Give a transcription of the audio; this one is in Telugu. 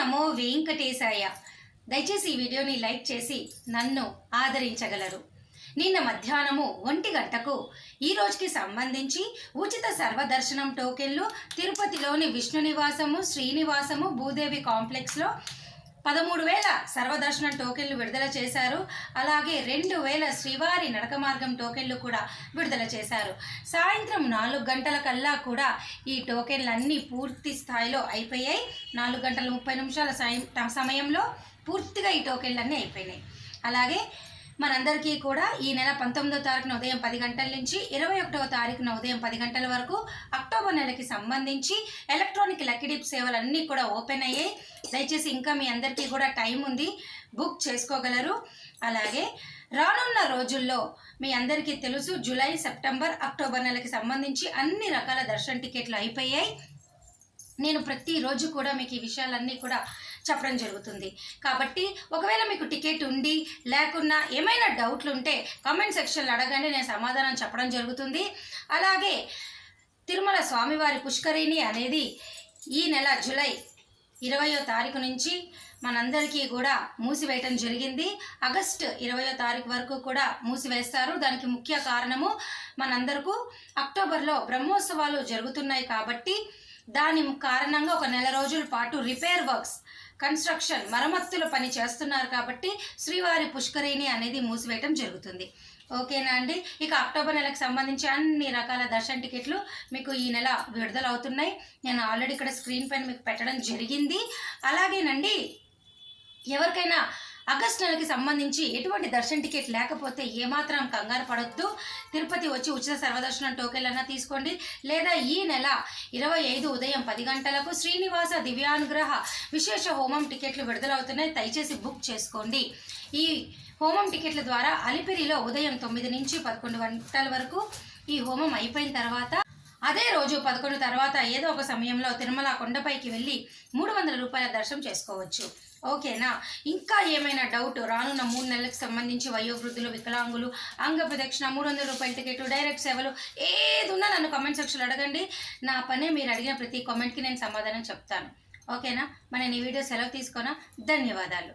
నమో వెంకటేశాయ. దయచేసి ఈ వీడియోని లైక్ చేసి నన్ను ఆదరించగలరు. నిన్న మధ్యాహ్నము 1 గంటకు ఈ రోజుకి సంబంధించి ఉచిత సర్వదర్శనం టోకెన్లు తిరుపతిలోని విష్ణు నివాసము, శ్రీనివాసము, భూదేవి కాంప్లెక్స్లో 13,000 సర్వదర్శనం టోకెన్లు విడుదల చేశారు. అలాగే 2,000 శ్రీవారి నడక మార్గం టోకెన్లు కూడా విడుదల చేశారు. సాయంత్రం 4 గంటల కల్లా కూడా ఈ టోకెన్లన్నీ పూర్తి స్థాయిలో అయిపోయాయి. 4 గంటల 30 నిమిషాల సమయంలో పూర్తిగా ఈ టోకెన్లన్నీ అయిపోయినాయి. అలాగే మనందరికీ కూడా ఈ నెల 19వ తారీఖున ఉదయం 10 గంటల నుంచి 21వ తారీఖున ఉదయం 10 గంటల వరకు అక్టోబర్ నెలకి సంబంధించి ఎలక్ట్రానిక్ లక్కీ డిప్ సేవలన్నీ కూడా ఓపెన్ అయ్యాయి. దయచేసి ఇంకా మీ అందరికీ కూడా టైం ఉంది, బుక్ చేసుకోగలరు. అలాగే రానున్న రోజుల్లో మీ అందరికీ తెలుసు, జూలై, సెప్టెంబర్, అక్టోబర్ నెలకి సంబంధించి అన్ని రకాల దర్శన టికెట్లు అయిపోయాయి. నేను ప్రతిరోజు కూడా మీకు ఈ విషయాలన్నీ కూడా చెప్పడం జరుగుతుంది. కాబట్టి ఒకవేళ మీకు టికెట్ ఉండి లేకున్నా ఏమైనా డౌట్లు ఉంటే కామెంట్ సెక్షన్లో అడగండి, నేను సమాధానం చెప్పడం జరుగుతుంది. అలాగే తిరుమల స్వామివారి పుష్కరిణి అనేది ఈ నెల జూలై 20వ తారీఖు నుంచి మనందరికీ కూడా మూసివేయటం జరిగింది. ఆగస్టు 20వ తారీఖు వరకు కూడా మూసివేస్తారు. దానికి ముఖ్య కారణము మనందరకు అక్టోబర్లో బ్రహ్మోత్సవాలు జరుగుతున్నాయి కాబట్టి దాని కారణంగా ఒక నెల రోజుల పాటు రిపేర్ వర్క్స్, కన్స్ట్రక్షన్, మరమ్మతుల పని చేస్తున్నారు కాబట్టి శ్రీవారి పుష్కరిణి అనేది మూసివేయటం జరుగుతుంది. ఓకేనా అండి? ఇక అక్టోబర్ నెలకు సంబంధించి అన్ని రకాల దర్శన టికెట్లు మీకు ఈ నెల విడుదల అవుతున్నాయి. నేను ఆల్రెడీ ఇక్కడ స్క్రీన్ పైన మీకు పెట్టడం జరిగింది. అలాగేనండి, ఎవరికైనా ఆగస్టు నెలకి సంబంధించి ఎటువంటి దర్శన టికెట్ లేకపోతే ఏమాత్రం కంగారు పడొద్దు. తిరుపతి వచ్చి ఉచిత సర్వదర్శనం టోకెన్లన్నా తీసుకోండి. లేదా ఈ నెల 25 ఉదయం 10 గంటలకు శ్రీనివాస దివ్యానుగ్రహ విశేష హోమం టికెట్లు విడుదలవుతున్నాయి. దయచేసి బుక్ చేసుకోండి. ఈ హోమం టికెట్ల ద్వారా అలిపిరిలో ఉదయం 9 నుంచి 11 గంటల వరకు ఈ హోమం అయిపోయిన తర్వాత అదే రోజు 11 తర్వాత ఏదో ఒక సమయంలో తిరుమల కొండపైకి వెళ్ళి 300 రూపాయల దర్శనం చేసుకోవచ్చు. ఓకేనా? ఇంకా ఏమైనా డౌట్, రానున్న 3 నెలలకు సంబంధించి వయోవృద్ధులు, వికలాంగులు, అంగ ప్రదక్షిణ, 300 రూపాయల టికెట్, డైరెక్ట్ సేవలు ఏది ఉన్నా నన్ను కామెంట్ సెక్షన్లో అడగండి. నా పనే మీరు అడిగిన ప్రతి కామెంట్కి నేను సమాధానం చెప్తాను. ఓకేనా? మన ఈ వీడియో సెలవు తీసుకోనా? ధన్యవాదాలు.